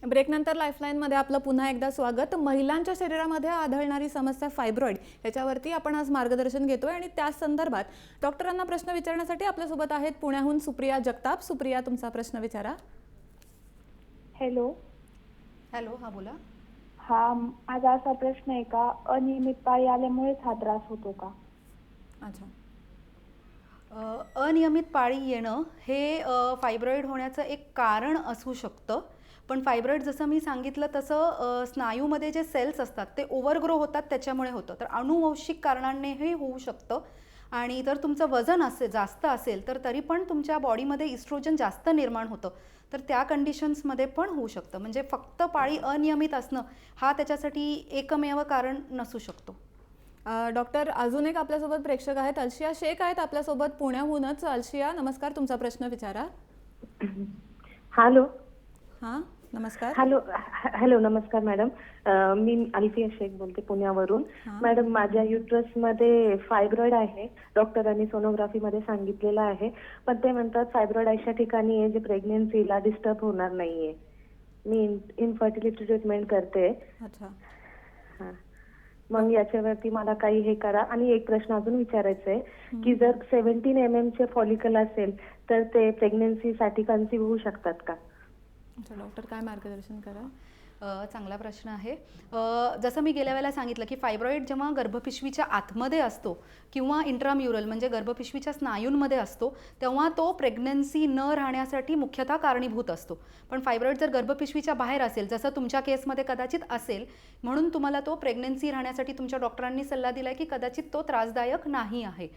ब्रेकनंतर लाईफलाईनमध्ये आपलं पुन्हा एकदा स्वागत. महिलांच्या शरीरामध्ये आढळणारी समस्या फायब्रॉइड याच्यावरती आपण आज मार्गदर्शन घेतोय आणि त्या संदर्भात डॉक्टरांना प्रश्न विचारण्यासाठी आपल्यासोबत आहेत पुण्याहून सुप्रिया जगताप. सुप्रिया, तुमचा प्रश्न विचारा. हॅलो. हॅलो, हा बोला. हा, माझा असा प्रश्न आहे का अनियमित पाळी आल्यामुळेच हा त्रास होतो का? अच्छा. अनियमित पाळी येणं हे फायब्रॉइड होण्याचं एक कारण असू शकतं. पण फायब्रॉइड जसं मी सांगितलं तसं स्नायूमध्ये जे सेल्स असतात ते ओव्हरग्रो होतात, त्याच्यामुळे होतं. तर अनुवंशिक कारणांनीही होऊ शकतं. आणि जर तुमचं वजन जास्त असेल तर तरी पण तुमच्या बॉडीमध्ये इस्ट्रोजन जास्त निर्माण होतं, तर त्या कंडिशन्समध्ये पण होऊ शकतं. म्हणजे फक्त पाळी अनियमित असणं हा त्याच्यासाठी एकमेव कारण नसू शकतो. डॉक्टर, अजून एक आपल्यासोबत प्रेक्षक आहेत, अलशिया शेख आहेत आपल्यासोबत पुण्याहूनच. अलशिया, नमस्कार, तुमचा प्रश्न विचारा. हॅलो. हां, नमस्कार. हॅलो. हॅलो, नमस्कार मॅडम. मी अल्फिया शेख बोलते पुण्यावरून. मॅडम, माझ्या युट्रसमध्ये फायब्रॉइड आहे. डॉक्टरांनी सोनोग्राफीमध्ये सांगितलेलं आहे, पण ते म्हणतात फायब्रॉइड अशा ठिकाणी आहे जे प्रेग्नन्सीला डिस्टर्ब होणार नाहीये. मी इन्फर्टिलिटी ट्रीटमेंट करते. अच्छा. हां, मग याच्यावरती मला काही हे करा. आणि एक प्रश्न अजून विचारायचा आहे की जर 17 mm चे फॉलिकल असेल तर ते प्रेग्नन्सीसाठी कन्सीव्ह होऊ शकतात का? अच्छा, डॉक्टर काय मार्गदर्शन करा? चांगला प्रश्न आहे. जसं मी गेल्या वेळेला सांगितलं की फायब्रॉइड जेव्हा गर्भपिशवीच्या आतमध्ये असतो किंवा इंट्राम्युरल म्हणजे गर्भपिशवीच्या स्नायूंमध्ये असतो, तेव्हा तो प्रेग्नन्सी न राहण्यासाठी मुख्यतः कारणीभूत असतो. पण फायब्रॉइड जर गर्भपिशवीच्या बाहेर असेल, जसं तुमच्या केसमध्ये कदाचित असेल, म्हणून तुम्हाला तो प्रेग्नन्सी राहण्यासाठी तुमच्या डॉक्टरांनी सल्ला दिला की कदाचित तो त्रासदायक नाही आहे.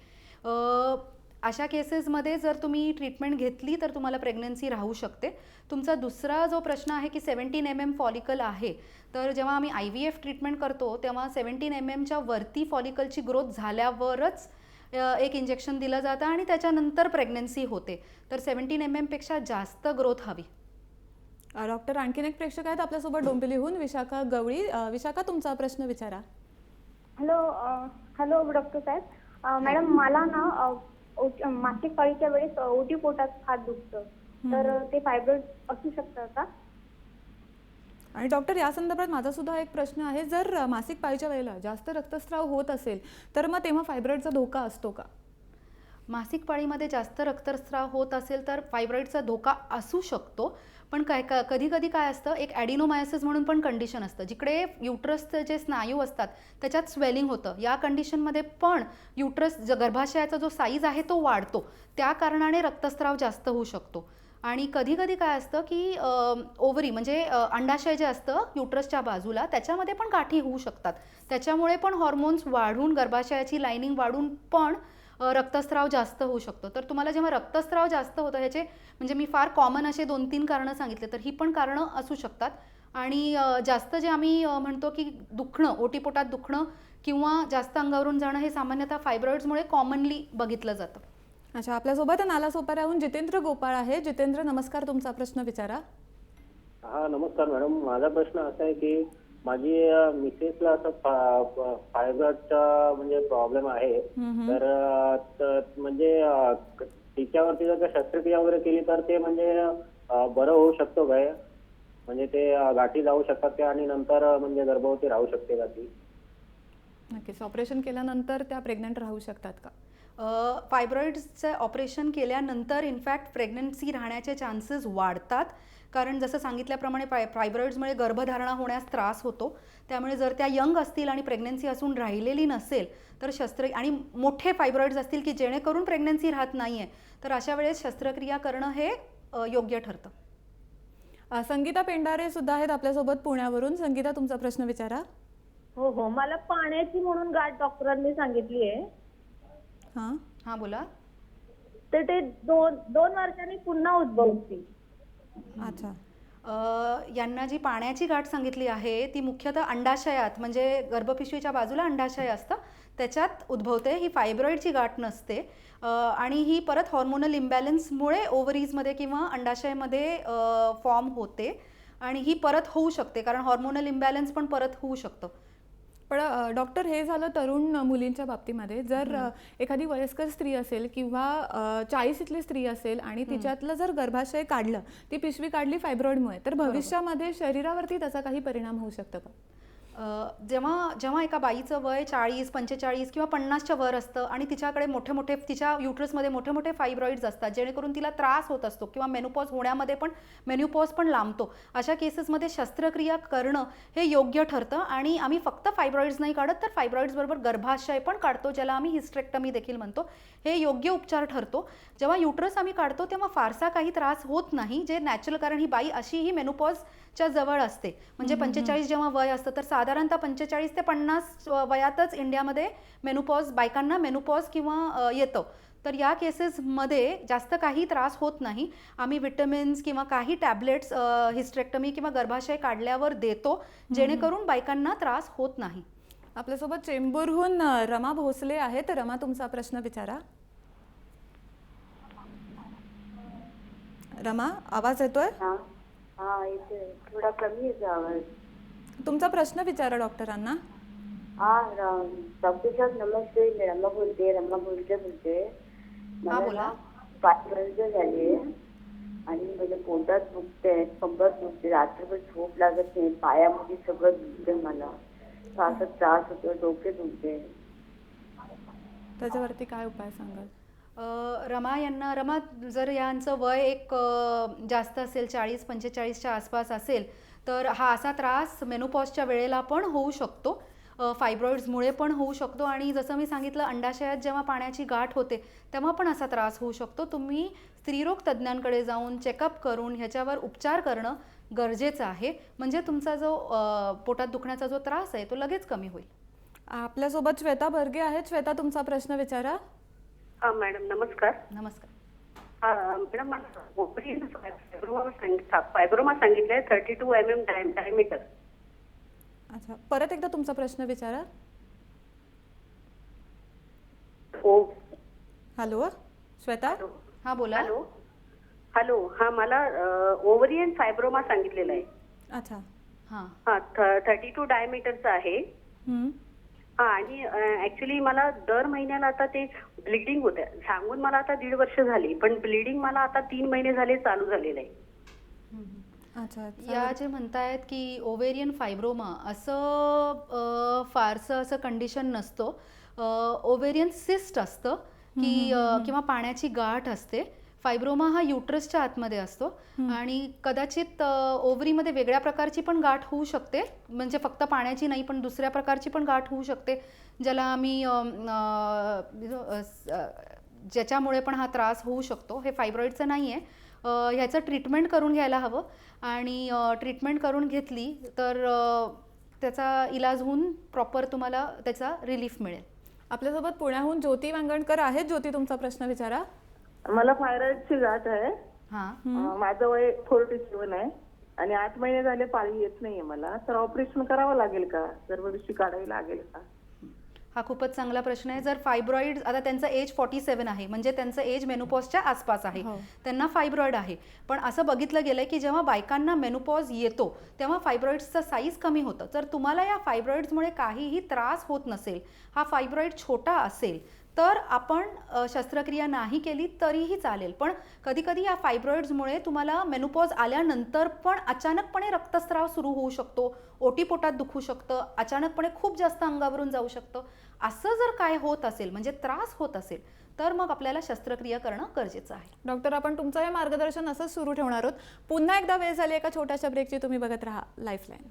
अशा केसेसमध्ये जर तुम्ही ट्रीटमेंट घेतली तर तुम्हाला प्रेग्नन्सी राहू शकते. तुमचा दुसरा जो प्रश्न आहे की 17 mm फॉलिकल आहे, तर जेव्हा आम्ही IVF ट्रीटमेंट करतो तेव्हा 17 mmच्या वरती फॉलिकलची ग्रोथ झाल्यावरच एक इंजेक्शन दिलं जातं आणि त्याच्यानंतर प्रेग्नन्सी होते. तर 17 mm पेक्षा जास्त ग्रोथ हवी. डॉक्टर, आणखीन एक प्रेक्षक आहेत आपल्यासोबत डोंबिवलीहून, विशाखा गवळी. विशाखा, तुमचा प्रश्न विचारा. हॅलो. हॅलो डॉक्टर साहेब. मॅडम, मला ना मासिक पाळीच्या वेळेस ओटीपोटात हात दुखतं, तर ते फायब्रॉइड असू शकतं का? आणि डॉक्टर, या संदर्भात माझा सुद्धा एक प्रश्न आहे. जर मासिक पाळीच्या वेळेला जास्त रक्तस्राव होत असेल तर मग तेव्हा फायब्रॉइडचा धोका असतो का? मासिक पाळीमध्ये जास्त रक्तस्राव होत असेल तर फायब्रॉइडचा धोका असू शकतो. पण कधी कधी काय असतं, एक ॲडिनोमायोसिस म्हणून पण कंडिशन असतं, जिकडे युट्रसचे जे स्नायू असतात त्याच्यात स्वेलिंग होतं. या कंडिशनमध्ये पण युट्रस गर्भाशयाचा जो साईज आहे तो वाढतो, त्या कारणाने रक्तस्राव जास्त होऊ शकतो. आणि कधी कधी काय असतं की ओव्हरी म्हणजे अंडाशय जे असतं युट्रसच्या बाजूला, त्याच्यामध्ये पण गाठी होऊ शकतात. त्याच्यामुळे पण हॉर्मोन्स वाढून गर्भाशयाची लायनिंग वाढून पण रक्तस्राव जास्त होऊ शकतो. तर तुम्हाला जेव्हा रक्तस्राव जास्त होतं, ह्याचे म्हणजे मी फार कॉमन असे 2-3 कारणं सांगितले, तर ही पण कारणं असू शकतात. आणि जास्त जे आम्ही म्हणतो की दुखणं, ओटीपोटात दुखणं किंवा जास्त अंगावरून जाणं, हे सामान्यतः फायब्रॉइड्समुळे कॉमनली बघितलं जातं. अच्छा, आपल्यासोबत नालासोपाऱ्याहून जितेंद्र गोपाळ आहे. जितेंद्र, नमस्कार, तुमचा प्रश्न विचारा. हा, नमस्कार मॅडम. माझा प्रश्न असा आहे की माझी मिसेसला असं फायब्रॉइडचा म्हणजे प्रॉब्लेम आहे. तर म्हणजे तिच्यावरती जर शस्त्रक्रिया वगैरे केली तर ते म्हणजे बरं होऊ शकतो काय? म्हणजे ते गाठी जाऊ शकतात का आणि नंतर म्हणजे गर्भवती राहू शकते का ती? नक्कीच. ऑपरेशन केल्यानंतर त्या प्रेग्नंट राहू शकतात का? फायब्रॉइड्सचं ऑपरेशन केल्यानंतर इनफॅक्ट प्रेग्नन्सी राहण्याचे चान्सेस वाढतात. कारण जसं सांगितल्याप्रमाणे फायब्रॉइड्समुळे गर्भधारणा होण्यास त्रास होतो. त्यामुळे जर त्या यंग असतील आणि प्रेग्नन्सी असून राहिलेली नसेल तर आणि मोठे फायब्रॉइड्स असतील की जेणेकरून प्रेग्नन्सी राहत नाही आहे, तर अशा वेळेस शस्त्रक्रिया करणं हे योग्य ठरतं. संगीता पेंडारे सुद्धा आहेत आपल्यासोबत पुण्यावरून. संगीता, तुमचा प्रश्न विचारा. हो हो, मला पाण्याची म्हणून गाठ डॉक्टरांनी सांगितली आहे. हां हां, बोला. तर ते दोन वर्षांनी पुन्हा उद्भवते. अच्छा. यांना जी पाण्याची गाठ सांगितली आहे ती मुख्यतः अंडाशयात, म्हणजे गर्भपिशवीच्या बाजूला अंडाशय असतं त्याच्यात उद्भवते. ही फायब्रॉईडची गाठ नसते आणि ही परत हॉर्मोनल इम्बॅलन्समुळे ओव्हरीजमध्ये किंवा अंडाशयामध्ये फॉर्म होते आणि ही परत होऊ शकते, कारण हॉर्मोनल इम्बॅलन्स पण परत होऊ शकतं. पण डॉक्टर, हे झालं तरुण मुलींच्या बाबतीमध्ये. जर एखादी वयस्कर स्त्री असेल किंवा 40ली स्त्री असेल आणि तिच्यातलं जर गर्भाशय काढलं, ती पिशवी काढली फायब्रॉइडमुळे, तर भविष्यामध्ये शरीरावरती त्याचा काही परिणाम होऊ शकतो का? जेव्हा एका बाईचं वय 40, 45 किंवा 50च्या वर असतं आणि तिच्याकडे मोठे तिच्या युट्रसमध्ये मोठे फायब्रॉइड्स असतात, जेणेकरून तिला त्रास होत असतो किंवा मेनोपॉज होण्यामध्ये पण मेन्युपॉज पण लांबतो, अशा केसेसमध्ये शस्त्रक्रिया करणं हे योग्य ठरतं. आणि आम्ही फक्त फायब्रॉइड्स नाही काढत, तर फायब्रॉइड्सबरोबर गर्भाशय पण काढतो, ज्याला आम्ही हिस्टेक्टमी देखील म्हणतो. हे योग्य उपचार ठरतो. जेव्हा युट्रस आम्ही काढतो तेव्हा फारसा काही त्रास होत नाही, जे नॅचरल, कारण ही बाई अशीही मेनोपॉजच्या जवळ असते. म्हणजे 45 जेव्हा वय असतं, तर साधारणतः 45 ते 50 वयातच इंडियामध्ये बायकांना मेनोपॉज किंवा येतं. तर या केसेसमध्ये जास्त काही त्रास होत नाही. आम्ही विटॅमिन्स किंवा काही टॅबलेट्स हिस्टेक्टमी किंवा गर्भाशय काढल्यावर देतो, जेणेकरून बायकांना त्रास होत नाही. आपल्यासोबत चेंबूरहून रमा भोसले आहेत. रमा, तुमचा प्रश्न विचारा. रमा, आवाज येतोय? हा येतोय, थोडा कमी येतो आवाज. तुमचा प्रश्न विचारा डॉक्टरांना. डॉक्टर साहेब नमस्ते, मी रमा बोलते. हा, बोला. 5 वर्ष झाली आणि माझ्या पोटात दुखते, कंबर दुखते, रात्रभर झोप लागत नाही, पायामध्ये सगळं दुखते, मला असं त्रास होतो, डोके दुखते. त्याच्यावरती काय उपाय सांगाल? रमा, जर यांचं वय एक जास्त असेल, 40-45च्या आसपास असेल, तर हा असा त्रास मेनोपॉजच्या वेळेला पण होऊ शकतो, फायब्रॉइड्समुळे पण होऊ शकतो. आणि जसं मी सांगितलं, अंडाशयात जेव्हा पाण्याची गाठ होते तेव्हा पण असा त्रास होऊ शकतो. तुम्ही स्त्रीरोग तज्ज्ञांकडे जाऊन चेकअप करून ह्याच्यावर उपचार करणं गरजेचं आहे, म्हणजे तुमचा जो पोटात दुखण्याचा जो त्रास आहे तो लगेच कमी होईल. आपल्यासोबत श्वेता बर्गे आहेत. श्वेता, तुमचा प्रश्न विचारा. मॅडम नमस्कार. नमस्कार. मॅडम, फायब्रोमा सांगितलंय 32 mm डायमीटर. अच्छा, परत एकदा तुमचा प्रश्न विचारा. हॅलो श्वेता. हा, बोला. हॅलो. हा, मला ओव्हरियन फायब्रोमा सांगितलेलं आहे. अच्छा. हां 32 डायमीटरचं आहे. आणि ऍक्च्युली मला दर महिन्याला आता ते ब्लिडिंग होते, सांगून मला आता 1.5 वर्ष झाली, पण ब्लिडिंग मला आता 3 महिने झाले चालू झालेलं आहे. अच्छा. या जे म्हणतायत की ओव्हेरियन फायब्रोमा, असं फारसं असं कंडिशन नसतो. ओव्हेरियन सिस्ट असतं की किंवा पाण्याची गाठ असते. फायब्रोमा हा युट्रसच्या आतमध्ये असतो आणि कदाचित ओव्हरीमध्ये वेगळ्या प्रकारची पण गाठ होऊ शकते, म्हणजे फक्त पाण्याची नाही पण दुसऱ्या प्रकारची पण गाठ होऊ शकते, ज्याला आम्ही ज्याच्यामुळे पण हा त्रास होऊ शकतो. हे फायब्रॉइडचं नाही आहे. ह्याचं ट्रीटमेंट करून घ्यायला हवं आणि ट्रीटमेंट करून घेतली तर त्याचा इलाज होऊन प्रॉपर तुम्हाला त्याचा रिलीफ मिळेल. आपल्यासोबत पुण्याहून ज्योती वांगणकर आहेत. ज्योती, तुमचा प्रश्न विचारा. मला थायरॉइडची गाठ आहे. माझं वय 47 आहे आणि 8 महिने झाले पाळी येत नाहीये मला, तर ऑपरेशन करावं लागेल का? गर्भपिशवी काढावी लागेल का? हा खूपच चांगला प्रश्न आहे. जर फायब्रॉइड, आता त्यांचं एज 47 आहे, म्हणजे त्यांचं एज मेनोपॉजच्या आसपास आहे, त्यांना फायब्रॉइड आहे. पण असं बघितलं गेलंय की जेव्हा बायकांना मेनोपॉज येतो तेव्हा फायब्रॉइड्सचं साईज कमी होतं. जर तुम्हाला या फायब्रॉइड्समुळे काहीही त्रास होत नसेल, हा फायब्रॉइड छोटा असेल, तर आपण शस्त्रक्रिया नाही केली तरीही चालेल. पण कधीकधी या फायब्रॉइड्समुळे तुम्हाला मेनोपॉज आल्यानंतर पण अचानकपणे रक्तस्राव सुरू होऊ शकतो, ओटीपोटात दुखू शकतं, अचानकपणे खूप जास्त अंगावरून जाऊ शकतं. असं जर काय होत असेल, म्हणजे त्रास होत असेल, तर मग आपल्याला शस्त्रक्रिया करणं गरजेचं आहे. डॉक्टर, आपण तुमचं हे मार्गदर्शन असंच सुरू ठेवणार आहोत. पुन्हा एकदा वेळ झाली एका छोट्याशा ब्रेकची. तुम्ही बघत राहा लाईफलाईन.